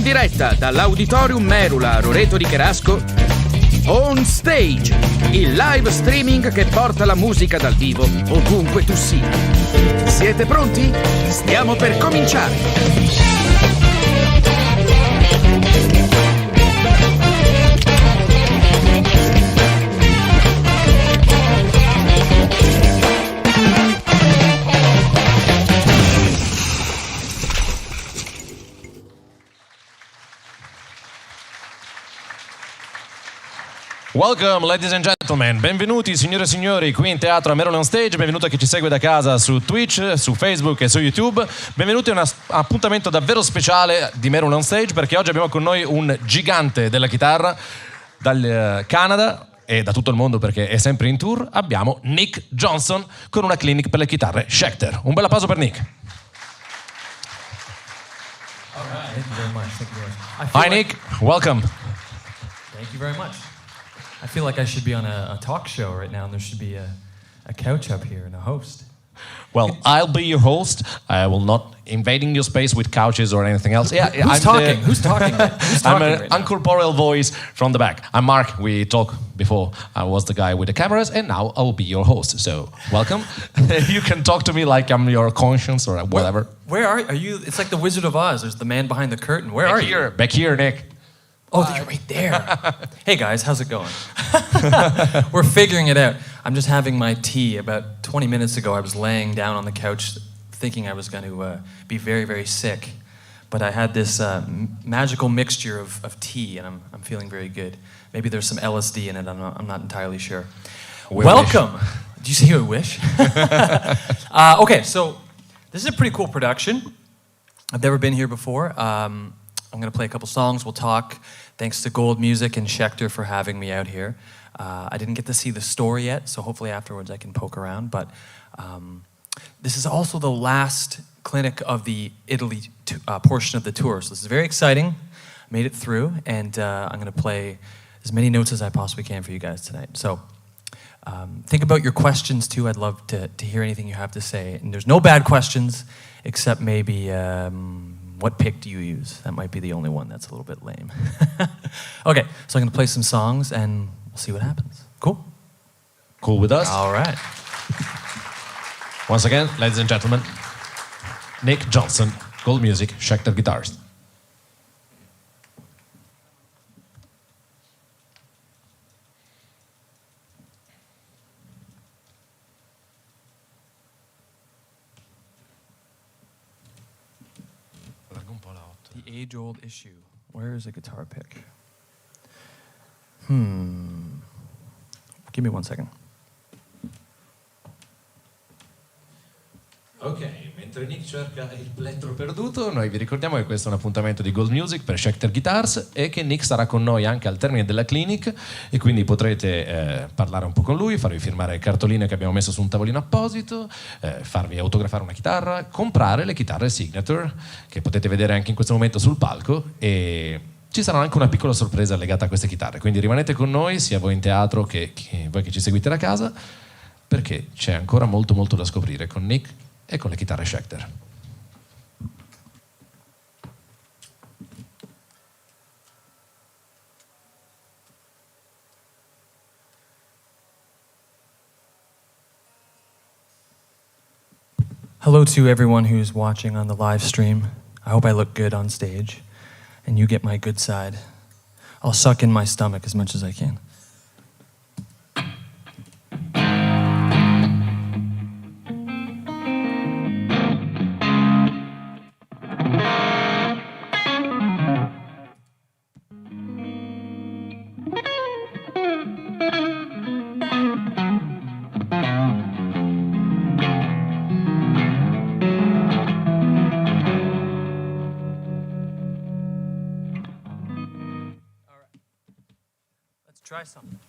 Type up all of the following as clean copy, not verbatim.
In diretta dall'Auditorium Merula a Roreto di Cherasco, On Stage, il live streaming che porta la musica dal vivo ovunque tu sia. Siete pronti? Stiamo per cominciare! Welcome ladies and gentlemen, benvenuti signore e signori qui in teatro a Merula on Stage, benvenuto a chi ci segue da casa su Twitch, su Facebook e su YouTube, benvenuti a un appuntamento davvero speciale di Merula on Stage perché oggi abbiamo con noi un gigante della chitarra dal Canada e da tutto il mondo perché è sempre in tour, abbiamo Nick Johnston con una clinic per le chitarre Schecter. Un bel applauso per Nick. All right. Thank you very much. Thank you very much. Hi Nick, welcome. Thank you very much. I feel like I should be on a talk show right now, and there should be a couch up here and a host. Well, I'll be your host. I will not invading your space with couches or anything else. Yeah, Who's talking? Who's talking? Who's talking? I'm an right now? uncorporeal voice from the back. I'm Mark. We talked before. I was the guy with the cameras, and now I will be your host. So, welcome. You can talk to me like I'm your conscience or whatever. Where are you? It's like the Wizard of Oz. There's the man behind the curtain. Where are you? Back here, Nick. Oh, you're right there. Hey guys, how's it going? We're figuring it out. I'm just having my tea. About 20 minutes ago, I was laying down on the couch thinking I was going to be very, very sick. But I had this magical mixture of tea, and I'm feeling very good. Maybe there's some LSD in it. I'm not entirely sure. Welcome. Did you say a wish? Okay, so this is a pretty cool production. I've never been here before. I'm going to play a couple songs. We'll talk. Thanks to Gold Music and Schecter for having me out here. I didn't get to see the store yet, so hopefully afterwards I can poke around. But this is also the last clinic of the Italy portion of the tour. So this is very exciting. Made it through, and I'm going to play as many notes as I possibly can for you guys tonight. So think about your questions too. I'd love to hear anything you have to say. And there's no bad questions, except maybe... what pick do you use? That might be the only one that's a little bit lame. Okay, so I'm going to play some songs and we'll see what happens. Cool? Cool with us? All right. Once again, ladies and gentlemen, Nick Johnston, Gold Music, Schecter guitarist. The age-old issue. Where is a guitar pick? Give me 1 second. Ok, mentre Nick cerca il plettro perduto, noi vi ricordiamo che questo è un appuntamento di Gold Music per Schecter Guitars e che Nick sarà con noi anche al termine della clinic e quindi potrete parlare un po' con lui, farvi firmare cartoline che abbiamo messo su un tavolino apposito, farvi autografare una chitarra, comprare le chitarre signature che potete vedere anche in questo momento sul palco e ci sarà anche una piccola sorpresa legata a queste chitarre, quindi rimanete con noi sia voi in teatro che voi che ci seguite da casa perché c'è ancora molto molto da scoprire con Nick e con le chitarre Schecter. Hello to everyone who's watching on the live stream. I hope I look good on stage and you get my good side. I'll suck in my stomach as much as I can. Try something.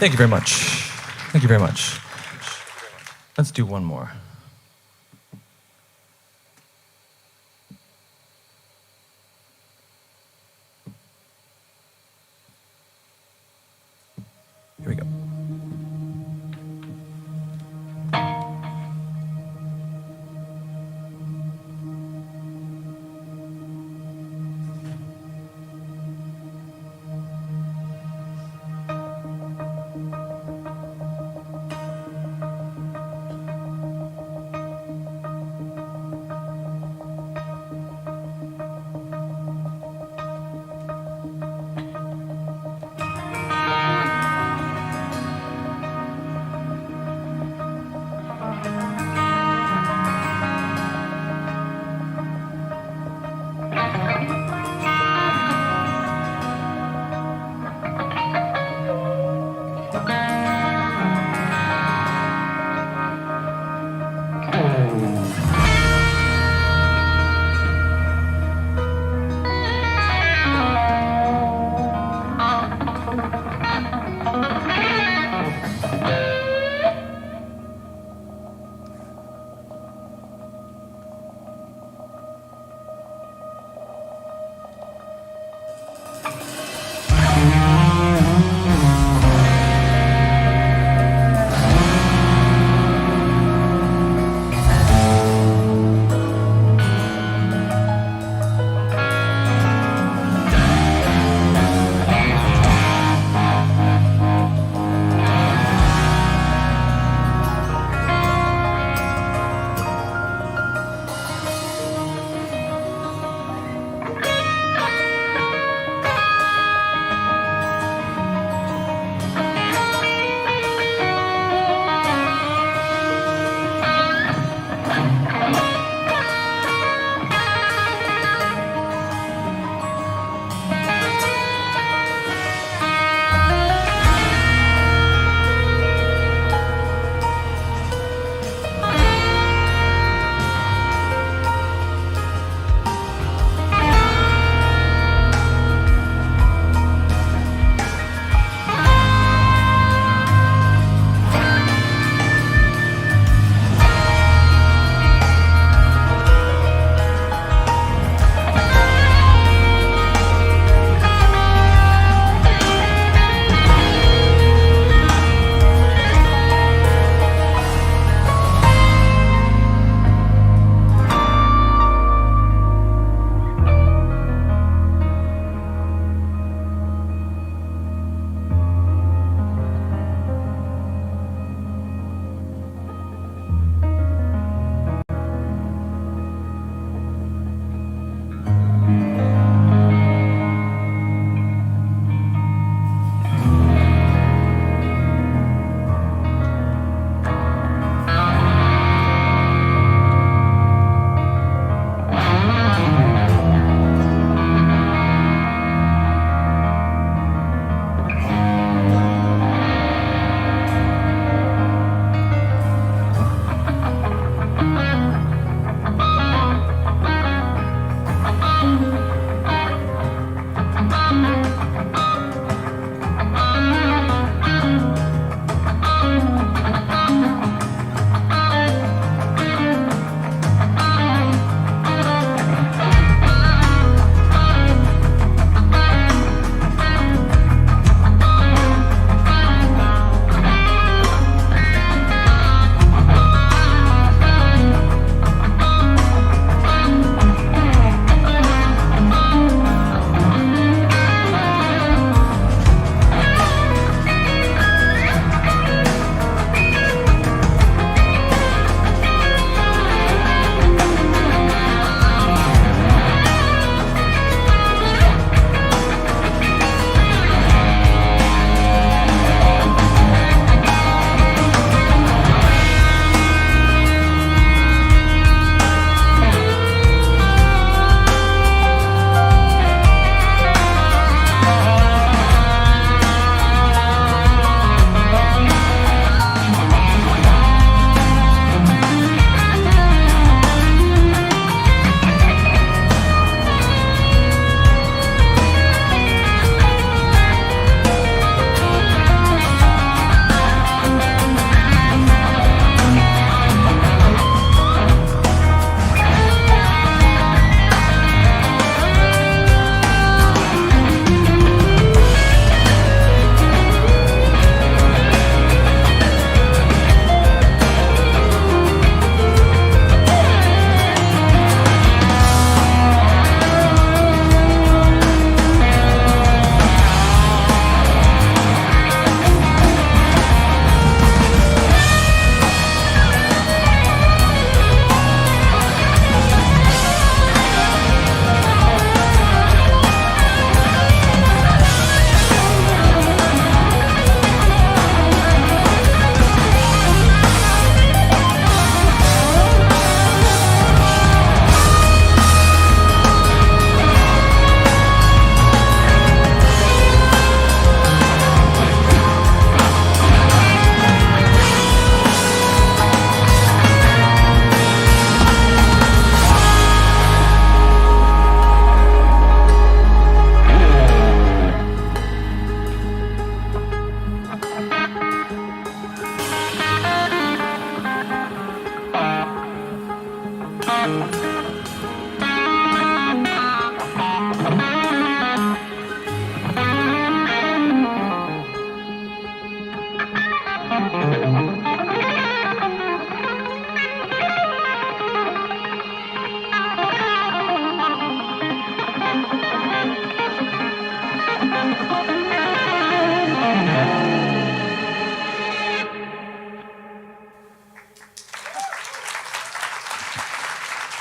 Thank you very much. Thank you very much. Let's do one more. Here we go.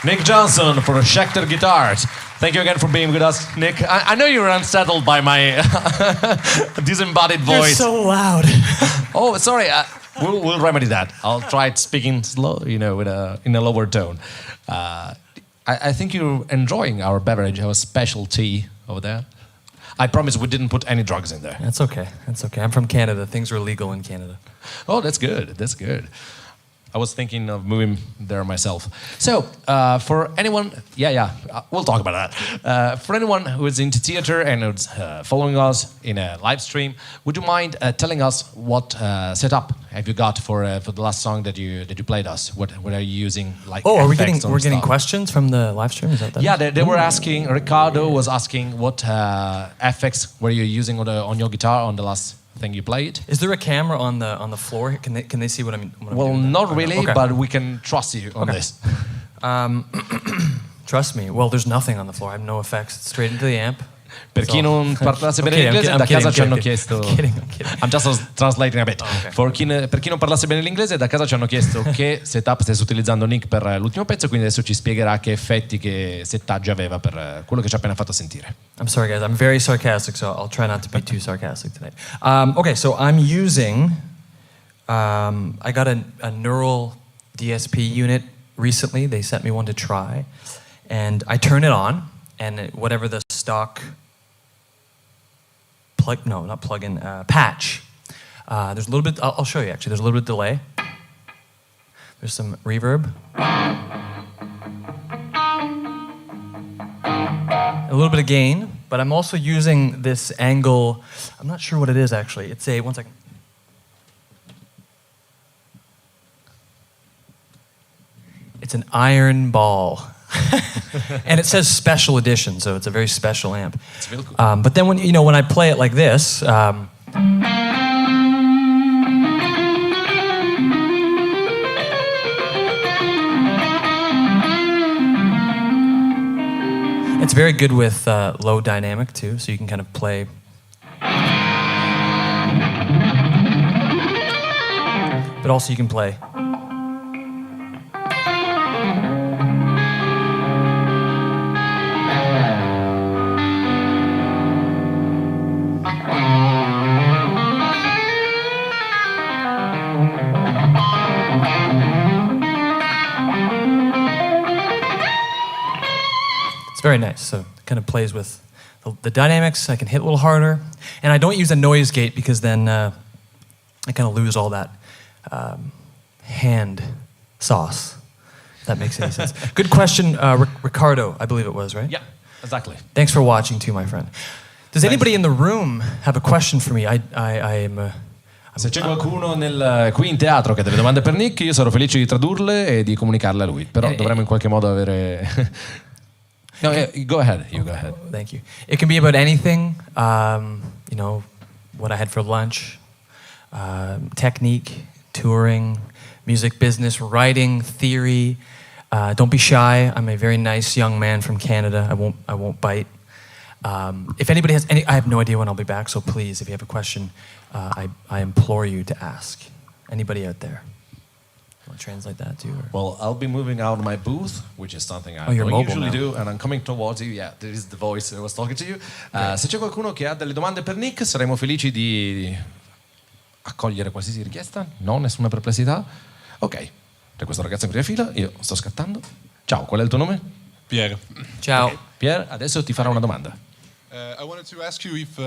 Nick Johnston for Schecter Guitars. Thank you again for being with us, Nick. I know you're unsettled by my disembodied voice. You're so loud. Oh, sorry. We'll remedy that. I'll try speaking slow, in a lower tone. I think you're enjoying our beverage, our special tea over there. I promise we didn't put any drugs in there. That's okay. I'm from Canada. Things are legal in Canada. Oh, that's good. That's good. I was thinking of moving there myself. So, for anyone, we'll talk about that. For anyone who is into theater and who's following us in a live stream, would you mind telling us what setup have you got for the last song that you played us? What are you using? Like, are we getting questions from the live stream? Is that? Yeah, they were asking. Ricardo was asking what effects were you using on your guitar on the last thing you played. Is there a camera on the floor? Can they see what I'm doing? Not really, okay. But we can trust you on this. Trust me. Well, there's nothing on the floor. I have no effects. It's straight into the amp. Per chi non parlasse bene l'inglese, da casa ci hanno chiesto. I'm just translating a bit. Okay. Per chi non parlasse bene l'inglese, da casa ci hanno chiesto che setup stesse utilizzando Nick per l'ultimo pezzo, quindi adesso ci spiegherà che effetti, che settaggi aveva per quello che ci ha appena fatto sentire. I'm sorry, guys. I'm very sarcastic, so I'll try not to be too sarcastic tonight. Okay, so I'm using. I got a neural DSP unit recently. They sent me one to try, and I turn it on, and whatever the stock. Patch. There's a little bit, I'll show you actually, there's a little bit of delay. There's some reverb. A little bit of gain, but I'm also using this angle, I'm not sure what it is actually. It's one second. It's an iron ball. And it says special edition, so it's a very special amp. It's really cool. But then when I play it like this, it's very good with low dynamic too, so you can kind of play. But also you can play. Very nice. So it kind of plays with the dynamics. I can hit a little harder. And I don't use a noise gate because then I kind of lose all that hand sauce. If that makes any sense. Good question, Ricardo, I believe it was, right? Yeah, exactly. Thanks for watching too, my friend. Does anybody in the room have a question for me? Se c'è qualcuno qui in teatro che ha delle domande per Nick, io sarò felice di tradurle e di comunicarle a lui. Però dovremmo in qualche modo avere... No, go ahead. You go ahead. Thank you. It can be about anything. What I had for lunch, technique, touring, music business, writing, theory. Don't be shy. I'm a very nice young man from Canada. I won't bite. If anybody has any, I have no idea when I'll be back. So please, if you have a question, I implore you to ask. Anybody out there? Want to translate that too? Or? Well, I'll be moving out of my booth, which is something I don't usually do, and I'm coming towards you. Yeah, this is the voice that was talking to you. Se c'è qualcuno che ha delle domande per Nick, saremo felici di accogliere qualsiasi richiesta. No, nessuna perplessità. Ok, c'è questo ragazzo in prima fila, io sto scattando. Ciao, qual è il tuo nome? Pierre. Ciao. Okay. Pierre, adesso ti farò una domanda. I wanted to ask you if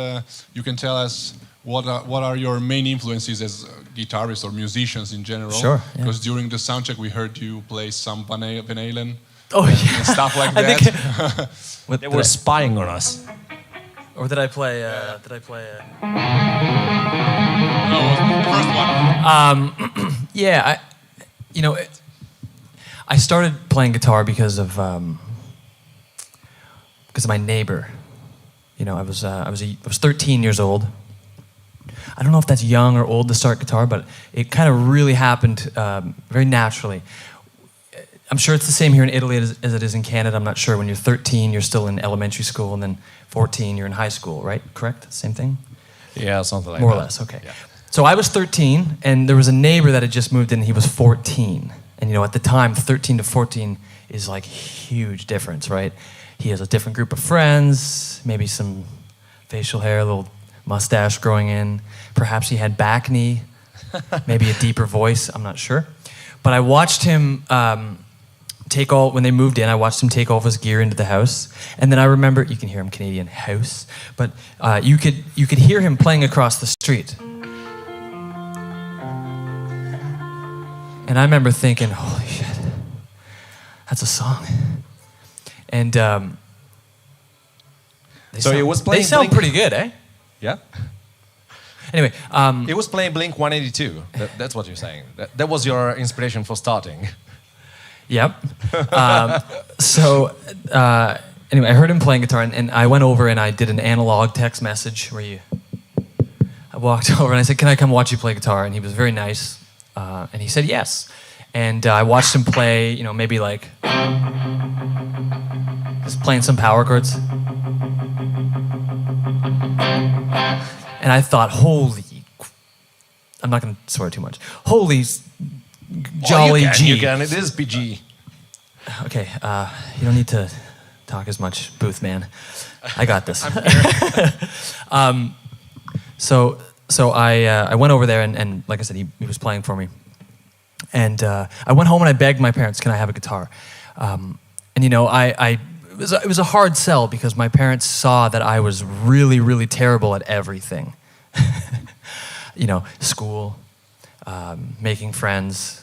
you can tell us what are your main influences as guitarists or musicians in general? Sure. Because during the soundcheck we heard you play some Van Halen and stuff like that. They were spying on us. Or did I play? No, the first one. I started playing guitar because of my neighbor. I was 13 years old. I don't know if that's young or old to start guitar, but it kind of really happened very naturally. I'm sure it's the same here in Italy as it is in Canada. I'm not sure. When you're 13, you're still in elementary school, and then 14, you're in high school, right? Correct? Same thing? Yeah, something like More that. More or less, okay. Yeah. So I was 13, and there was a neighbor that had just moved in. He was 14. And, at the time, 13 to 14 is like huge difference, right? He has a different group of friends, maybe some facial hair, a little mustache growing in. Perhaps he had back knee, maybe a deeper voice, I'm not sure. But I watched him when they moved in, I watched him take all of his gear into the house. And then I remember, you can hear him Canadian house, but you could hear him playing across the street. And I remember thinking, holy shit, that's a song. And He was playing. They sound pretty good, eh? Yeah. Anyway, He was playing Blink 182. That's what you're saying. That was your inspiration for starting. Yep. Anyway, I heard him playing guitar, and I went over and I did an analog text message where I walked over and I said, "Can I come watch you play guitar?" And he was very nice, and he said yes. And I watched him play, maybe like just playing some power chords. And I thought, I'm not going to swear too much. Holy jolly G. You can. It is PG. Okay, you don't need to talk as much, booth man. I got this. So I went over there and like I said, he was playing for me. And I went home and I begged my parents, "Can I have a guitar?" It was a hard sell because my parents saw that I was really, really terrible at everything. School, making friends,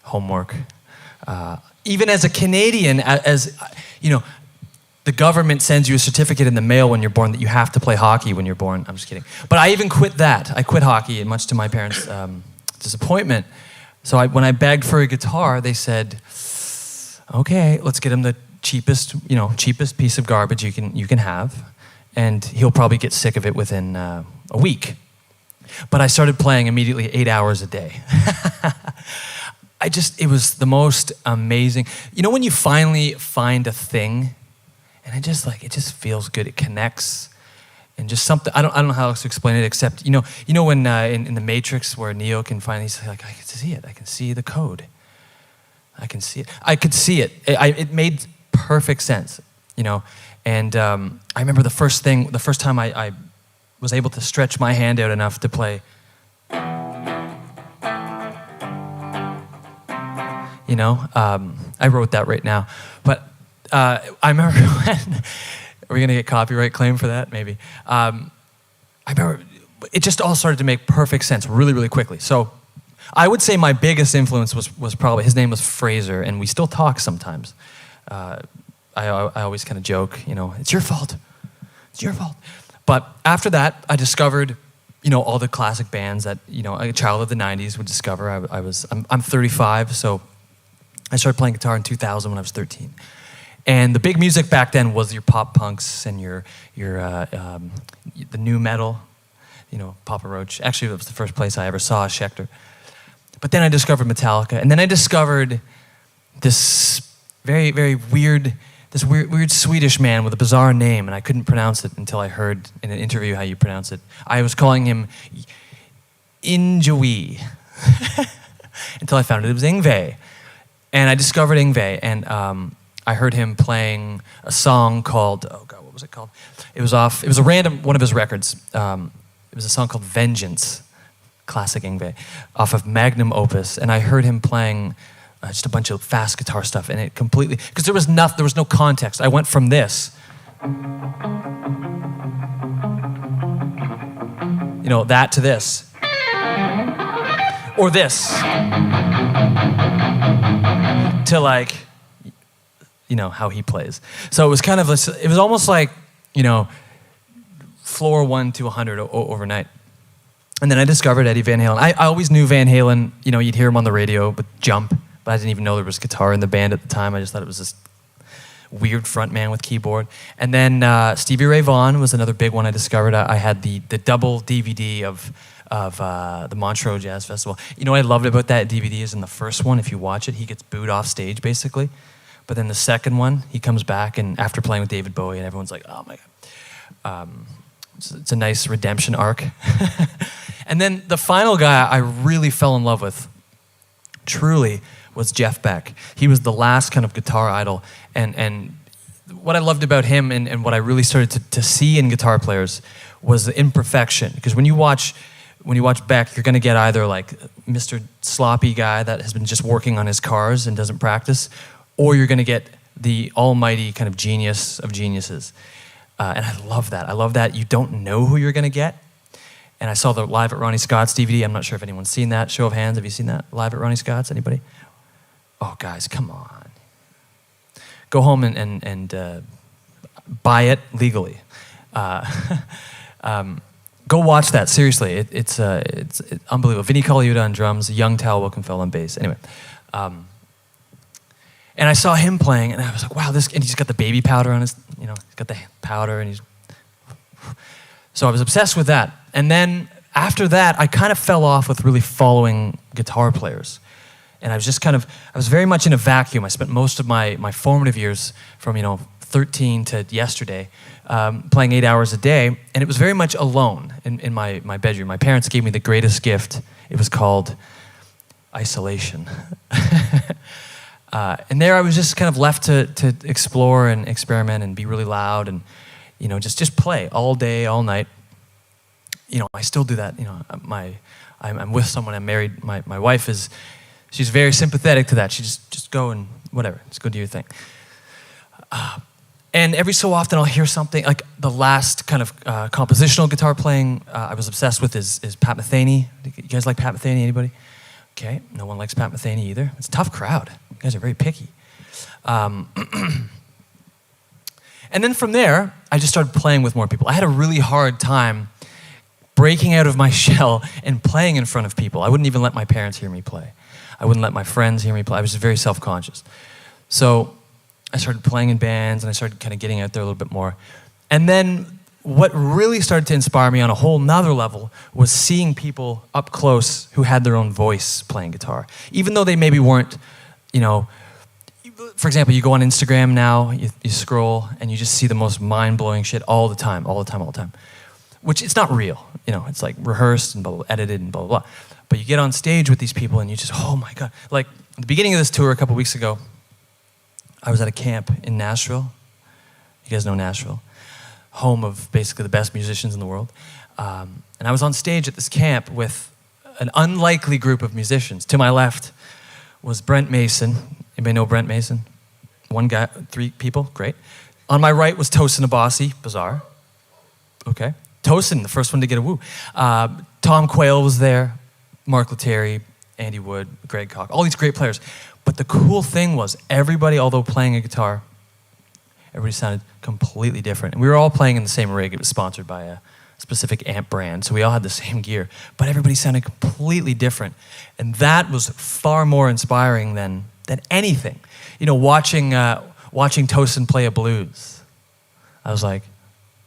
homework. Even as a Canadian, the government sends you a certificate in the mail when you're born that you have to play hockey when you're born. I'm just kidding. But I even quit that. I quit hockey, and much to my parents' disappointment. So when I begged for a guitar, they said, "Okay, let's get him the cheapest piece of garbage you can have, and he'll probably get sick of it within a week." But I started playing immediately 8 hours a day. It was the most amazing. When you finally find a thing, and it just feels good. It connects, and just something. I don't know how else to explain it except when in the Matrix where Neo can finally say like, "I can see it. I can see the code. I can see it. I could see it. It made perfect sense, And I remember the first time I was able to stretch my hand out enough to play. I wrote that right now. But I remember when, are we going to get copyright claim for that? Maybe. I remember it just all started to make perfect sense really, really quickly. So I would say my biggest influence was probably, his name was Fraser, and we still talk sometimes. I always kind of joke, "It's your fault. It's your fault." But after that, I discovered, all the classic bands that, a child of the 90s would discover. I'm 35, so I started playing guitar in 2000 when I was 13. And the big music back then was your pop punks and the new metal, Papa Roach. Actually, it was the first place I ever saw Schecter. But then I discovered Metallica, and then I discovered this very, very weird Swedish man with a bizarre name, and I couldn't pronounce it until I heard in an interview how you pronounce it. I was calling him Injui until I found it was Yngwie. And I discovered Yngwie, and I heard him playing a song called, oh God, what was it called? It was a random one of his records. It was a song called Vengeance, classic Yngwie, off of Magnum Opus, and I heard him playing just a bunch of fast guitar stuff, and it completely, because there was no context. I went from this, that to this, or this, to like, how he plays. So it was kind of, it was almost like, floor 1 to 100 overnight. And then I discovered Eddie Van Halen. I always knew Van Halen, you'd hear him on the radio with Jump, but I didn't even know there was guitar in the band at the time. I just thought it was this weird front man with keyboard. And then Stevie Ray Vaughan was another big one I discovered. I had the double DVD of the Montreux Jazz Festival. What I loved about that DVD is in the first one, if you watch it, he gets booed off stage basically. But then the second one, he comes back, and after playing with David Bowie, and everyone's like, "Oh my God." It's a nice redemption arc. And then the final guy I really fell in love with, truly, was Jeff Beck. He was the last kind of guitar idol, and what I loved about him and what I really started to see in guitar players was the imperfection. Because when you watch Beck, you're going to get either like Mr. Sloppy guy that has been just working on his cars and doesn't practice, or you're going to get the almighty kind of genius of geniuses. And I love that. I love that you don't know who you're going to get. And I saw the Live at Ronnie Scott's DVD. I'm not sure if anyone's seen that. Show of hands, have you seen that? Live at Ronnie Scott's, anybody? Oh, guys, come on. Go home and buy it legally. Go watch that, seriously. It's unbelievable. Vinnie Colaiuta on drums, young Tal Wilkenfeld on bass. Anyway. And I saw him playing, and I was like, wow, and he's got the baby powder on his, he's got the powder, and so I was obsessed with that. And then after that, I kind of fell off with really following guitar players. And I was very much in a vacuum. I spent most of my formative years from, 13 to yesterday, playing 8 hours a day, and it was very much alone in my bedroom. My parents gave me the greatest gift. It was called isolation. And there I was just kind of left to explore and experiment and be really loud and, just play all day, all night. I still do that. I'm with someone, I'm married. My wife she's very sympathetic to that. She just go and whatever, just go do your thing. And every so often I'll hear something, like the last kind of compositional guitar playing I was obsessed with is Pat Metheny. You guys like Pat Metheny, anybody? Okay, no one likes Pat Metheny either. It's a tough crowd. You guys are very picky. And then from there, I just started playing with more people. I had a really hard time breaking out of my shell and playing in front of people. I wouldn't even let my parents hear me play. I wouldn't let my friends hear me play. I was just very self-conscious. So I started playing in bands, and I started kind of getting out there a little bit more. And then what really started to inspire me on a whole nother level was seeing people up close who had their own voice playing guitar. Even though they maybe weren't, for example, you go on Instagram now, you scroll, and you just see the most mind-blowing shit all the time. Which it's not real, it's like rehearsed and blah, blah, edited and blah, blah, blah. But you get on stage with these people and you just, oh my God. Like at the beginning of this tour a couple weeks ago, I was at a camp in Nashville. You guys know Nashville, home of basically the best musicians in the world. And I was on stage at this camp with an unlikely group of musicians. To my left was Brent Mason. Anybody know Brent Mason? One guy, 3 people, great. On my right was Tosin Abasi, bizarre. Okay. Tosin, the first one to get a woo. Tom Quayle was there, Mark Lettieri, Andy Wood, Greg Koch, all these great players. But the cool thing was everybody, although playing a guitar, everybody sounded completely different. And we were all playing in the same rig. It was sponsored by a specific amp brand, so we all had the same gear. But everybody sounded completely different. And that was far more inspiring than anything. Watching Tosin play a blues. I was like,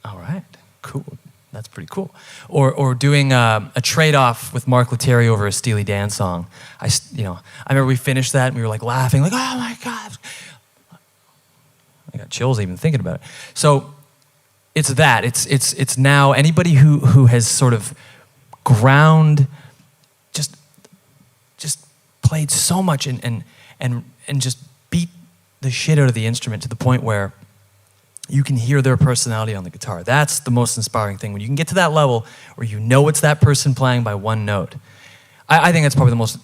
all right, cool. That's pretty cool. Or doing a trade-off with Mark Lettieri over a Steely Dan song. I remember we finished that and we were like laughing, like, oh my God. I got chills even thinking about it. So it's that. It's now anybody who has sort of ground, just played so much and just beat the shit out of the instrument to the point where you can hear their personality on the guitar. That's the most inspiring thing. When you can get to that level where it's that person playing by one note. I think that's probably the most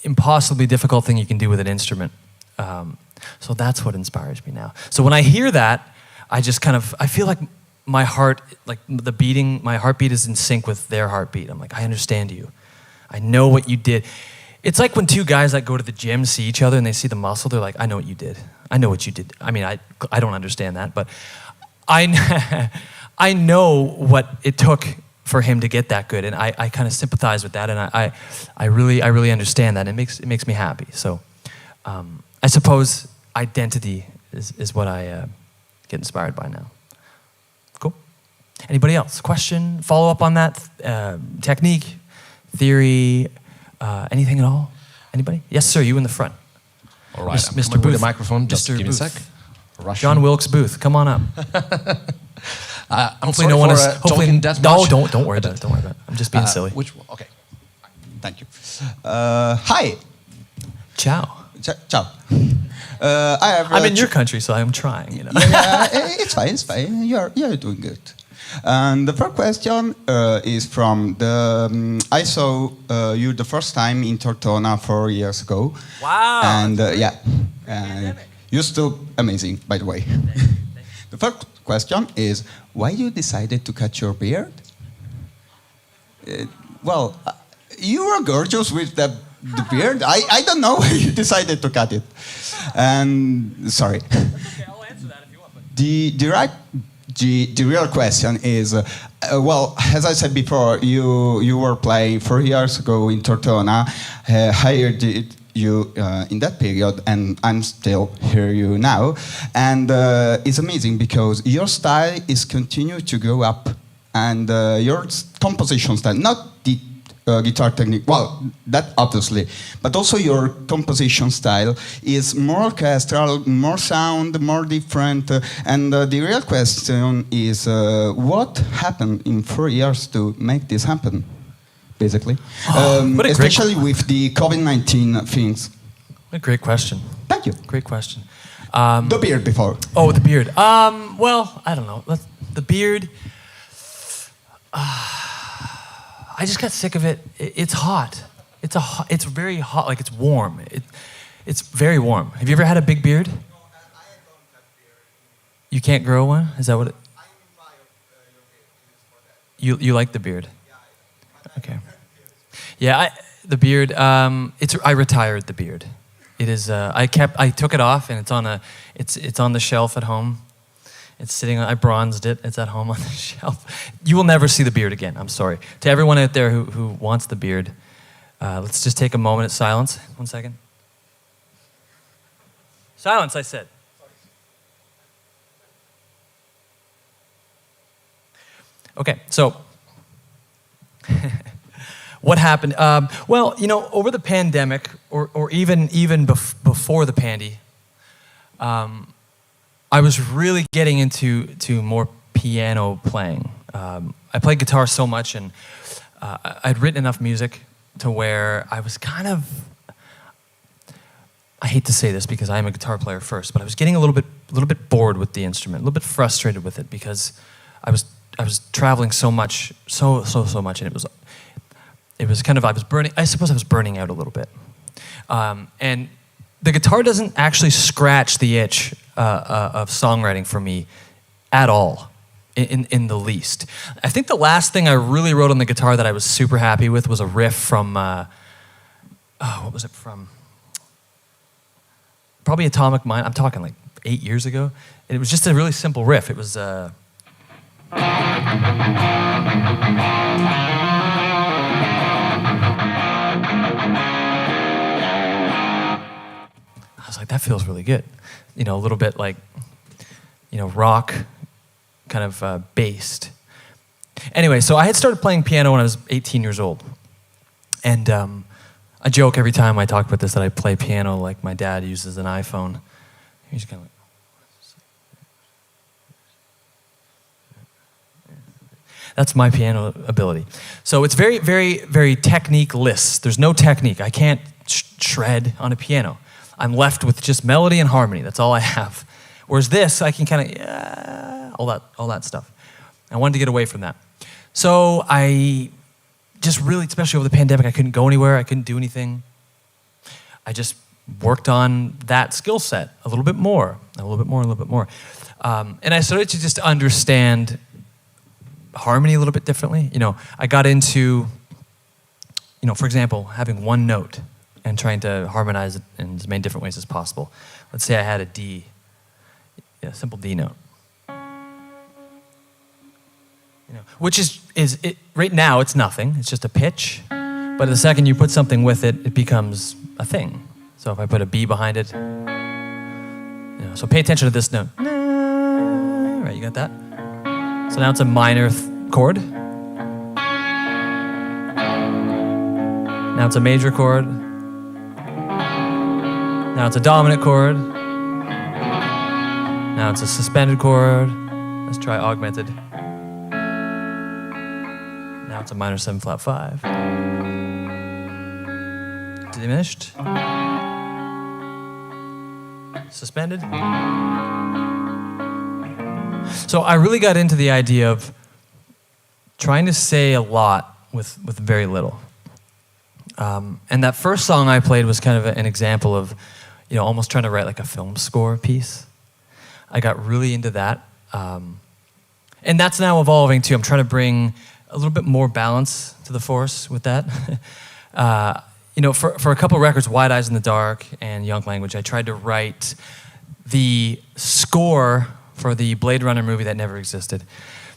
impossibly difficult thing you can do with an instrument. So that's what inspires me now. So when I hear that, I feel like my heart, like my heartbeat is in sync with their heartbeat. I'm like, I understand you. I know what you did. It's like when 2 guys that go to the gym see each other and they see the muscle, they're like, I know what you did. I know what you did. I mean, I don't understand that, but I know what it took for him to get that good, and I kind of sympathize with that, and I really understand that. It makes me happy. So I suppose identity is what I get inspired by now. Cool. Anybody else? Question? Follow up on that? Technique? Theory? Anything at all? Anybody? Yes, sir. You in the front. All right. Mr. Booth. With the microphone. Just Mr. give me a Booth. sec. Russian. John Wilkes Booth. Come on up. Hopefully no one is. Hopefully don't worry about it. Don't worry about it. I'm just being silly. Okay. Thank you. Hi. Ciao. Ciao. I have. I'm in your country, so I'm trying. You know. Yeah, it's fine. It's fine. You're doing good. And the first question is from the. I saw you the first time in Tortona 4 years ago. Wow. And you're still amazing, by the way. The first question is why you decided to cut your beard? Well, you were gorgeous with the beard. I don't know why you decided to cut it. And sorry. That's okay. I'll answer that if you want. The real question is, well, as I said before, you were playing 4 years ago in Tortona. Hired you in that period, and I'm still here you now. And it's amazing because your style is continue to go up, and your composition style, not the guitar technique, well, that obviously, but also your composition style is more orchestral, more sound, more different. And the real question is, what happened in 4 years to make this happen, basically? Especially with the COVID-19 things. What a great question. Thank you. Great question. The beard before. Oh, the beard. Well, I don't know. The beard. I just got sick of it. It's hot. It's very hot. Like it's warm. It's very warm. Have you ever had a big beard? No, I don't have beard. You can't grow one? Is that what it? I admire your beard. You like the beard? Yeah. Okay. Yeah, the beard. I retired the beard. It is. I took it off, and it's on the shelf at home. It's sitting. I bronzed it. It's at home on the shelf. You will never see the beard again. I'm sorry. To everyone out there who wants the beard, let's just take a moment of silence. 1 second. Silence, I said. Okay, so what happened? Well, you know, over the pandemic, or even before the pandy, I was really getting into more piano playing. I played guitar so much, and I'd written enough music to where I was kind of, I hate to say this because I am a guitar player first, but I was getting a little bit bored with the instrument, a little bit frustrated with it because I was traveling so much, so much, and it was kind of, I suppose I was burning out a little bit. And the guitar doesn't actually scratch the itch of songwriting for me at all, in the least. I think the last thing I really wrote on the guitar that I was super happy with was a riff from, what was it from? Probably Atomic Mind. I'm talking like 8 years ago. And it was just a really simple riff. It was, I was like, that feels really good. You know, a little bit like, you know, rock, kind of based. Anyway, so I had started playing piano when I was 18 years old. And I joke every time I talk about this that I play piano like my dad uses an iPhone. He's kind of like, that's my piano ability. So it's very, very, very technique-less. There's no technique. I can't shred on a piano. I'm left with just melody and harmony. That's all I have. Whereas this, I can kind of, all that stuff. I wanted to get away from that. So I just really, especially over the pandemic, I couldn't go anywhere. I couldn't do anything. I just worked on that skill set a little bit more. And I started to just understand harmony a little bit differently. You know, I got into, you know, for example, having one note and trying to harmonize it in as many different ways as possible. Let's say I had a D, a simple D note. You know, which is it, right now it's nothing, it's just a pitch, but the second you put something with it, it becomes a thing. So if I put a B behind it, you know, so pay attention to this note. Right, you got that? So now it's a minor chord. Now it's a major chord. Now it's a dominant chord. Now it's a suspended chord. Let's try augmented. Now it's a minor 7 flat 5. Diminished. suspended. So I really got into the idea of trying to say a lot with very little. And that first song I played was kind of an example of, you know, almost trying to write like a film score piece. I got really into that. And that's now evolving too. I'm trying to bring a little bit more balance to the force with that. You know, for a couple records, Wide Eyes in the Dark and Young Language, I tried to write the score for the Blade Runner movie that never existed.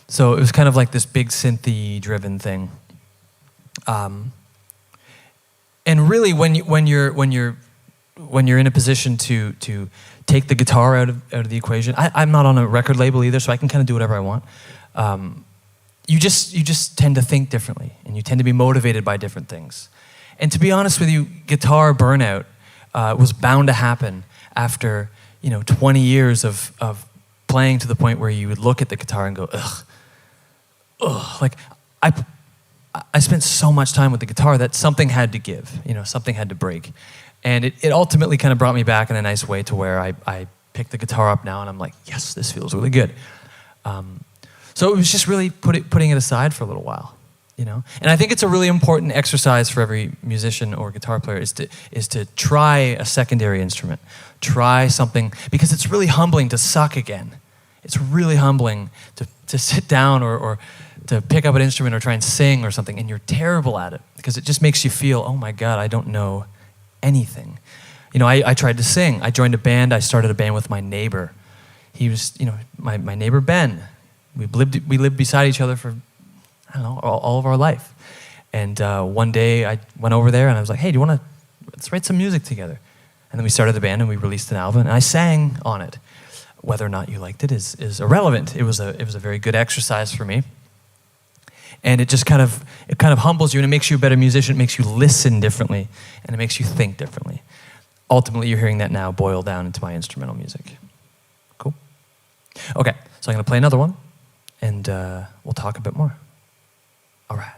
So it was kind of like this big synthy-driven thing. And really, when you're in a position to take the guitar out of the equation, I'm not on a record label either, so I can kind of do whatever I want. You just tend to think differently, and you tend to be motivated by different things. And to be honest with you, guitar burnout was bound to happen after 20 years of playing to the point where you would look at the guitar and go, ugh. Like I spent so much time with the guitar that something had to give, something had to break. And it ultimately kind of brought me back in a nice way to where I pick the guitar up now and I'm like, yes, this feels really good. So it was just really putting it aside for a little while, And I think it's a really important exercise for every musician or guitar player is to try a secondary instrument, try something, because it's really humbling to suck again. It's really humbling to sit down or to pick up an instrument or try and sing or something, and you're terrible at it because it just makes you feel, oh my God, I don't know anything. I tried to sing. I joined a band. I started a band with my neighbor. He was, my neighbor We lived beside each other for, I don't know, all of our life. And one day I went over there and I was like, hey, let's write some music together. And then we started the band and we released an album and I sang on it. Whether or not you liked it is irrelevant. It was a very good exercise for me. And it just kind of humbles you and it makes you a better musician. It makes you listen differently and it makes you think differently. Ultimately, you're hearing that now boil down into my instrumental music. Cool? Okay, so I'm going to play another one and we'll talk a bit more. All right.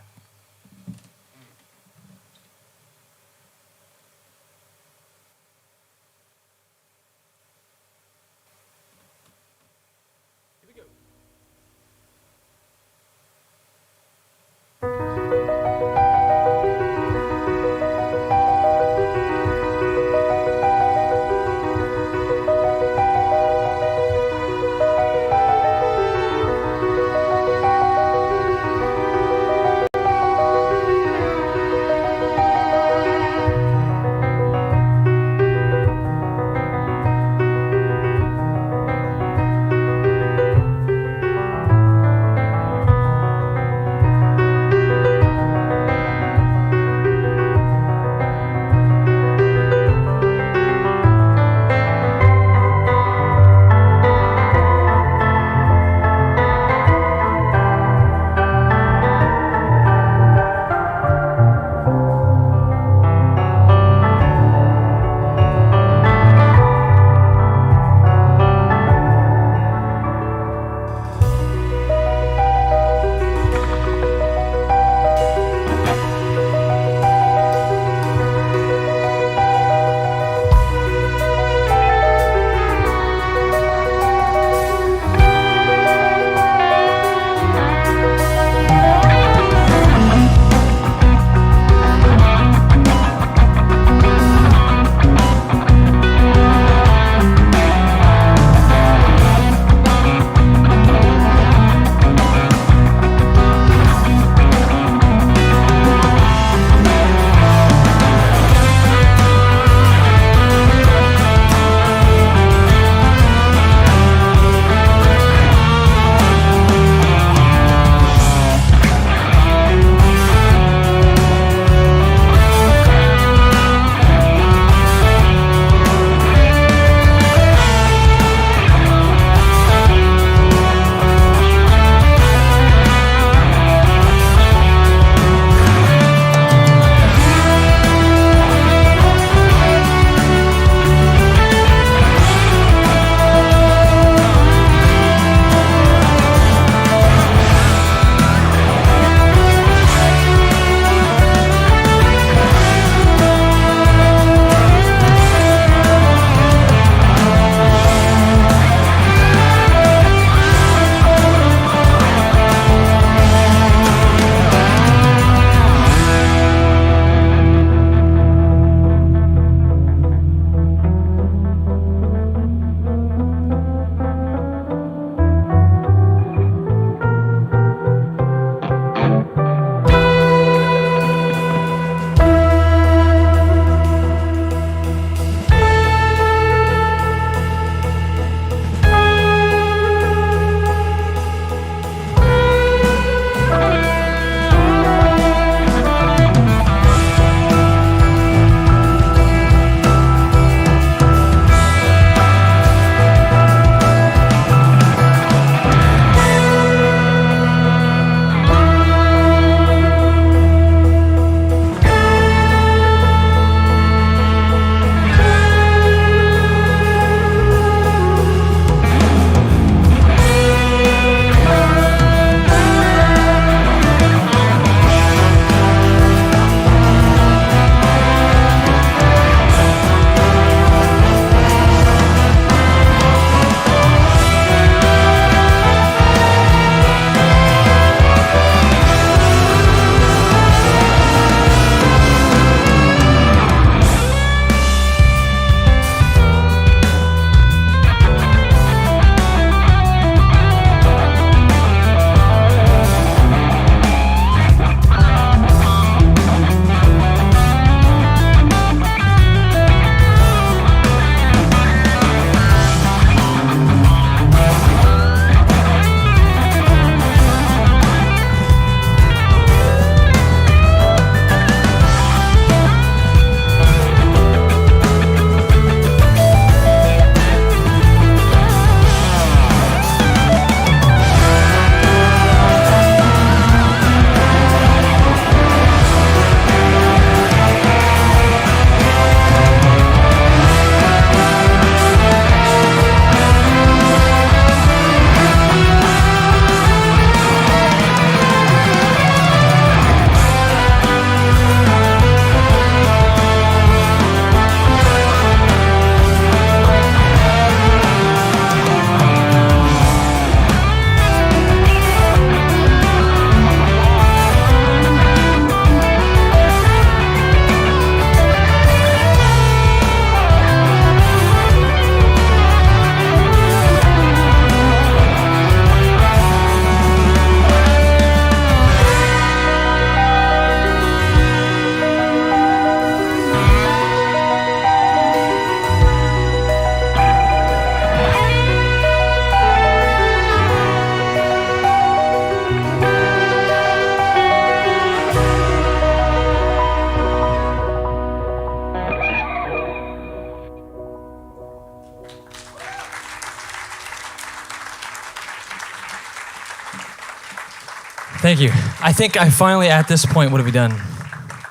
Thank you. I think I finally, at this point, what have we done?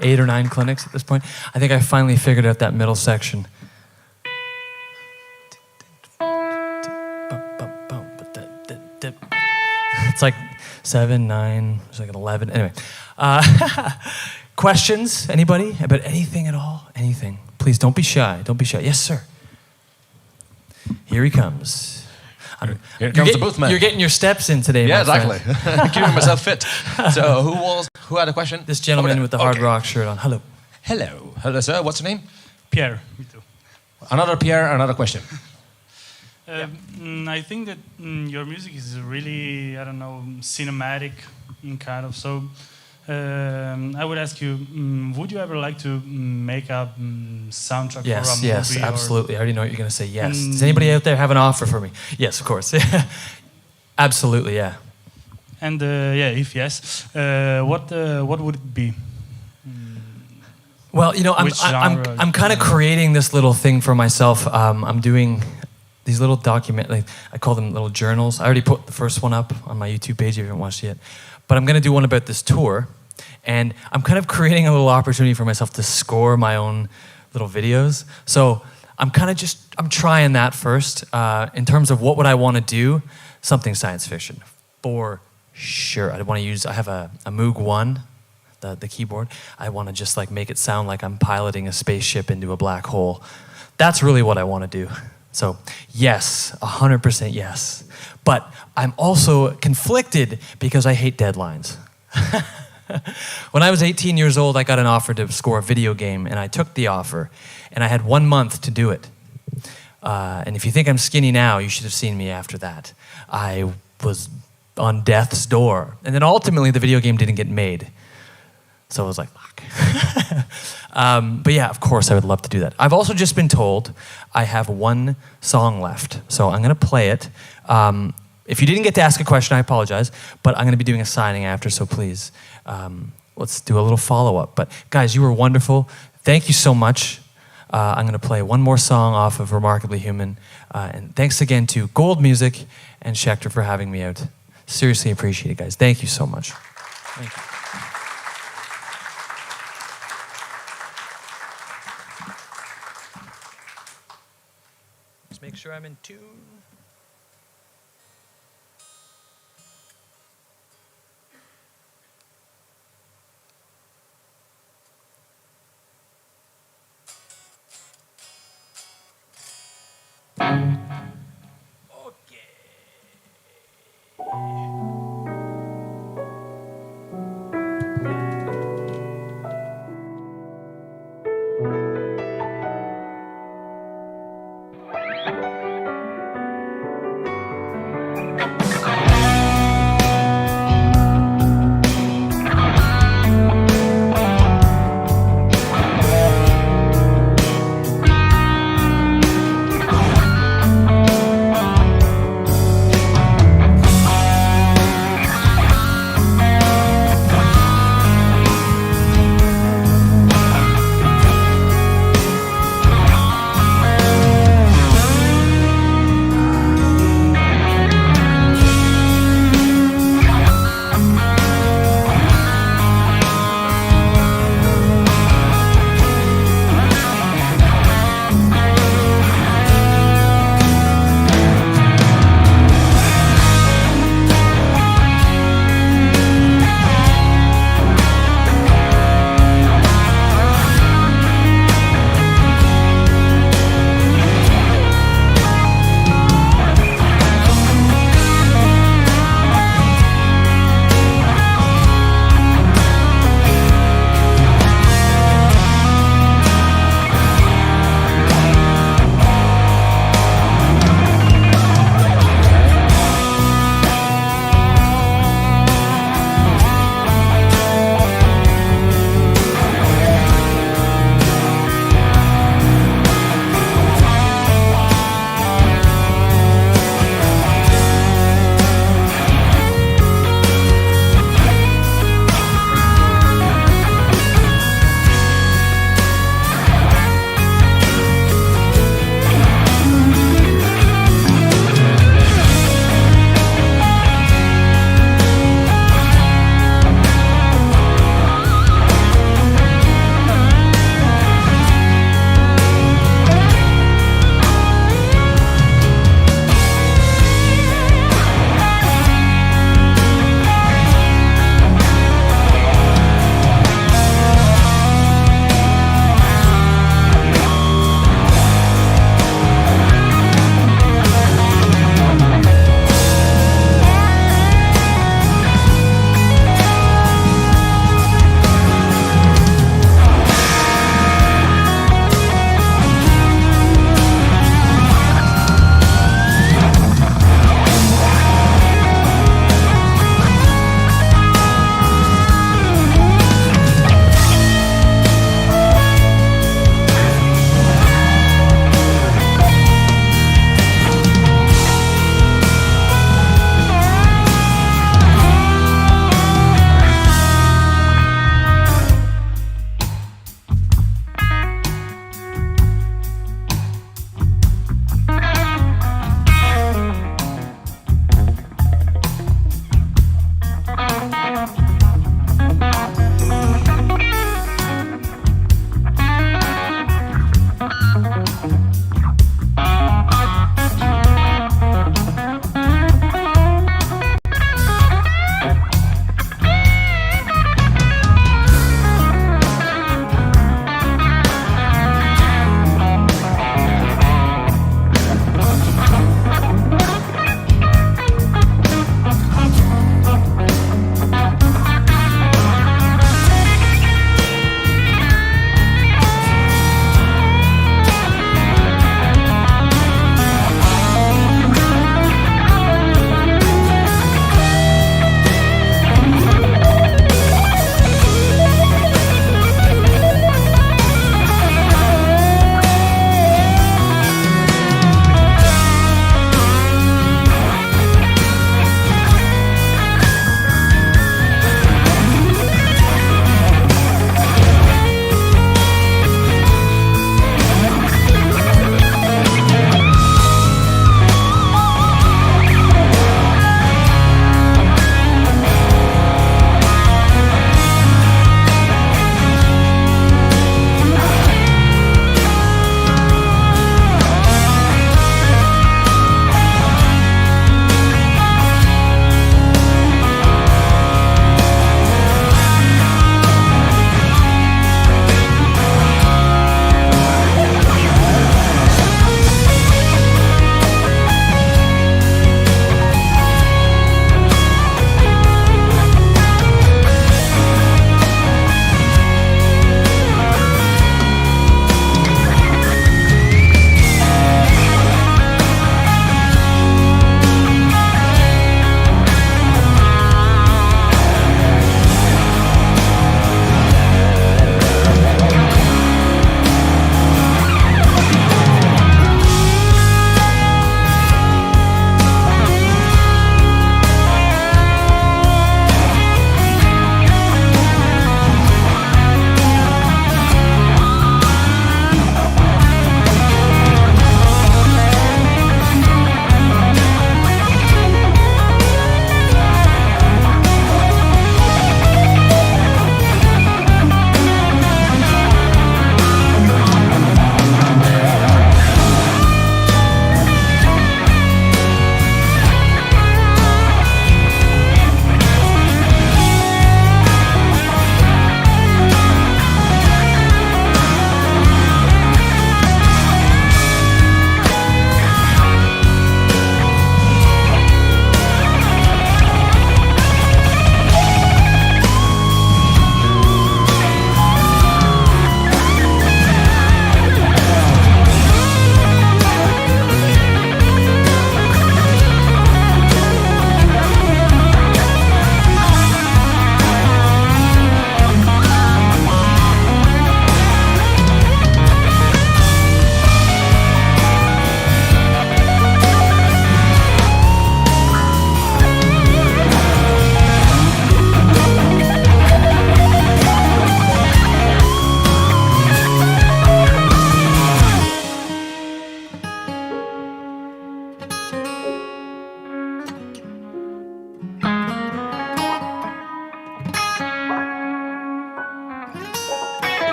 8 or 9 clinics at this point? I think I finally figured out that middle section. It's like 7, 9, it's like an 11. Anyway. Questions? Anybody? About anything at all? Anything. Please don't be shy. Don't be shy. Yes, sir. Here he comes. Here comes the booth man. You're getting your steps in today, Yeah, my exactly. friend. Keeping myself fit. So who had a question? This gentleman with the hard rock shirt on. Hello. Hello. Hello, sir. What's your name? Pierre, me too. Another Pierre, another question. I think that your music is really, I don't know, cinematic in kind of. So I would ask you, would you ever like to make a soundtrack for a movie? Yes, absolutely. I already know what you're going to say. Yes. Does anybody out there have an offer for me? Yes, of course. Absolutely, yeah. And if yes, what would it be? Well, you know, I'm kind of creating this little thing for myself. I'm doing these little I call them little journals. I already put the first one up on my YouTube page if you haven't watched it yet. But I'm going to do one about this tour. And I'm kind of creating a little opportunity for myself to score my own little videos. So I'm trying that first. In terms of what would I want to do, something science fiction, for sure. I have a Moog 1, the keyboard. I want to just like make it sound like I'm piloting a spaceship into a black hole. That's really what I want to do. So yes, 100% yes. But I'm also conflicted because I hate deadlines. When I was 18 years old, I got an offer to score a video game, and I took the offer, and I had 1 month to do it. And if you think I'm skinny now, you should have seen me after that. I was on death's door. And then ultimately, the video game didn't get made. So I was like, fuck. But yeah, of course, I would love to do that. I've also just been told I have 1 song left. So I'm going to play it. If you didn't get to ask a question, I apologize. But I'm going to be doing a signing after, so please, let's do a little follow-up. But guys, you were wonderful. Thank you so much. I'm going to play one more song off of Remarkably Human. And thanks again to Gold Music and Schechter for having me out. Seriously appreciate it, guys. Thank you so much. Thank you. Just make sure I'm in tune.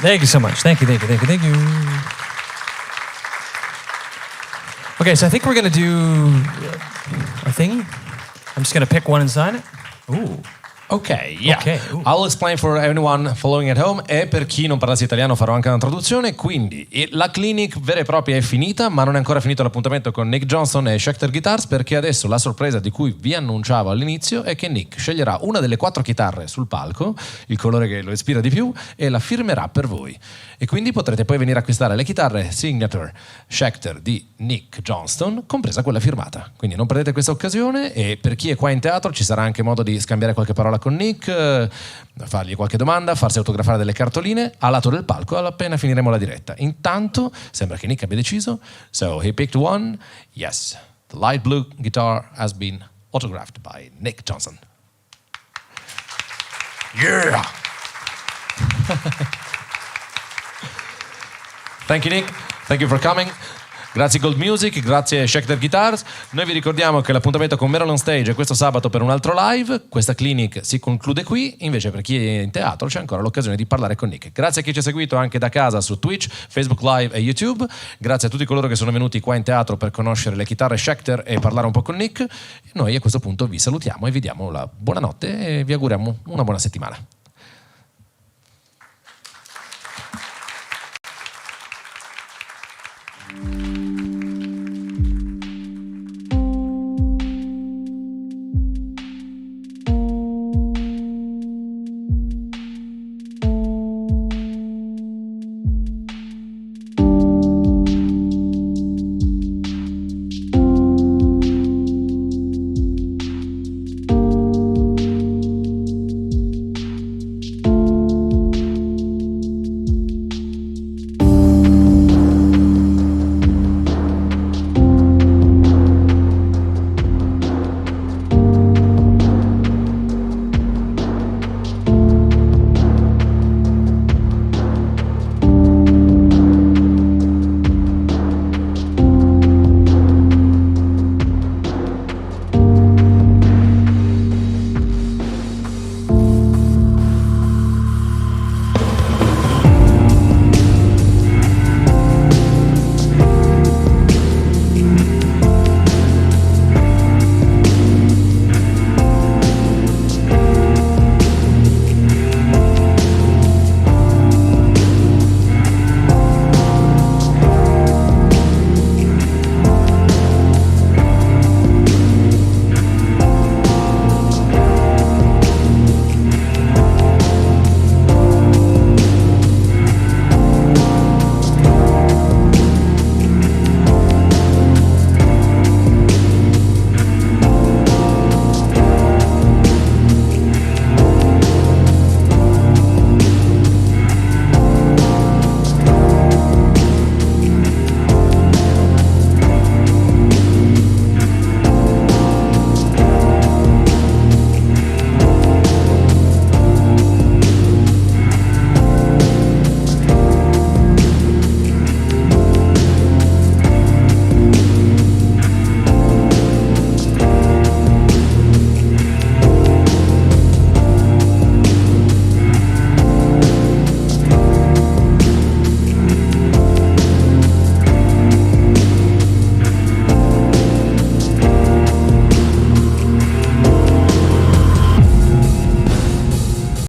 Thank you so much. Thank you. Okay, so I think we're going to do a thingy. I'm just going to pick one and sign it. Ooh. Ok, yeah. Okay. I'll explain for anyone following at home, e per chi non parlasse italiano farò anche una traduzione. Quindi la clinic vera e propria è finita, ma non è ancora finito l'appuntamento con Nick Johnston e Schecter Guitars, perché adesso la sorpresa di cui vi annunciavo all'inizio è che Nick sceglierà una delle 4 chitarre sul palco, il colore che lo ispira di più, e la firmerà per voi. E quindi potrete poi venire a acquistare le chitarre signature Schecter di Nick Johnston, compresa quella firmata. Quindi non perdete questa occasione, e per chi è qua in teatro ci sarà anche modo di scambiare qualche parola con Nick, fargli qualche domanda, farsi autografare delle cartoline a lato del palco appena finiremo la diretta. Intanto sembra che Nick abbia deciso, so he picked one. Yes, the light blue guitar has been autographed by Nick Johnston. Yeah! Thank you Nick, thank you for coming. Grazie Gold Music, grazie Schecter Guitars. Noi vi ricordiamo che l'appuntamento con Merula on Stage è questo sabato per un altro live. Questa clinic si conclude qui, invece per chi è in teatro c'è ancora l'occasione di parlare con Nick. Grazie a chi ci ha seguito anche da casa su Twitch, Facebook Live e YouTube. Grazie a tutti coloro che sono venuti qua in teatro per conoscere le chitarre Schecter e parlare un po' con Nick. E noi a questo punto vi salutiamo e vi diamo la buonanotte e vi auguriamo una buona settimana.